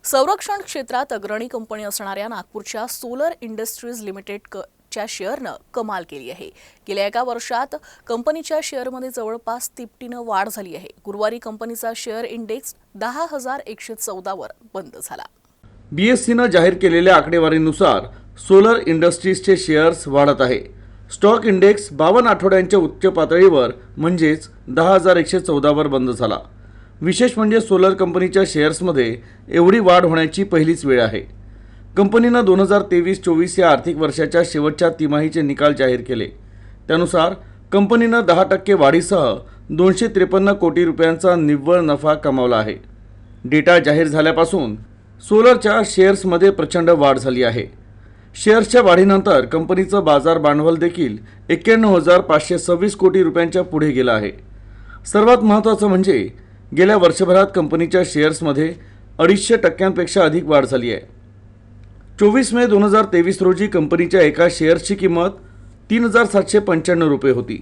संरक्षण क्षेत्रात अग्रणी कंपनी असणाऱ्या नागपूरच्या सोलर इंडस्ट्रीज लिमिटेडच्या शेअरनं कमाल केली आहे। गेल्या एका वर्षात कंपनीच्या शेअरमध्ये जवळपास तिपटीनं वाढ झाली आहे। गुरुवारी कंपनीचा शेअर इंडेक्स 10,114 वर बंद झाला। बीएससीनं जाहीर केलेल्या आकडेवारीनुसार सोलर इंडस्ट्रीजचे शेअर्स वाढत आहे। स्टॉक इंडेक्स 52 आठवड्यांच्या उच्च पातळीवर म्हणजेच 10,114 वर बंद झाला। विशेष म्हणजे सोलर कंपनीच्या शेअर्समध्ये एवढी वाढ होण्याची पहिलीच वेळ आहे। कंपनीनं 2023-24 या आर्थिक वर्षाच्या शेवटच्या तिमाहीचे निकाल जाहीर केले। त्यानुसार कंपनीनं 10% वाढीसह 253 कोटी रुपयांचा निव्वळ नफा कमावला आहे। डेटा जाहीर झाल्यापासून सोलरच्या शेअर्समध्ये प्रचंड वाढ झाली आहे। शेअर्सच्या वाढीनंतर कंपनीचं बाजार भांडवल देखील 91,526 कोटी रुपयांच्या पुढे गेलं आहे। सर्वात महत्त्वाचं म्हणजे गेल्या वर्षभरात कंपनीच्या शेअर्समध्ये 250% अधिक वाढ झाली आहे। 24 मे 2023 रोजी कंपनीच्या एका शेअर्सची किंमत 3,795 रुपये होती,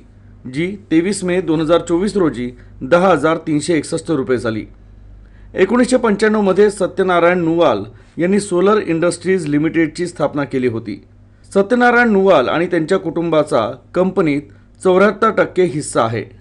जी 23 मे 2024 रोजी 10,361 रुपये झाली। 1995 मध्ये सत्यनारायण नुवाल यांनी सोलर इंडस्ट्रीज लिमिटेडची स्थापना केली होती। सत्यनारायण नुवाल आणि त्यांच्या कुटुंबाचा कंपनीत 74% हिस्सा आहे।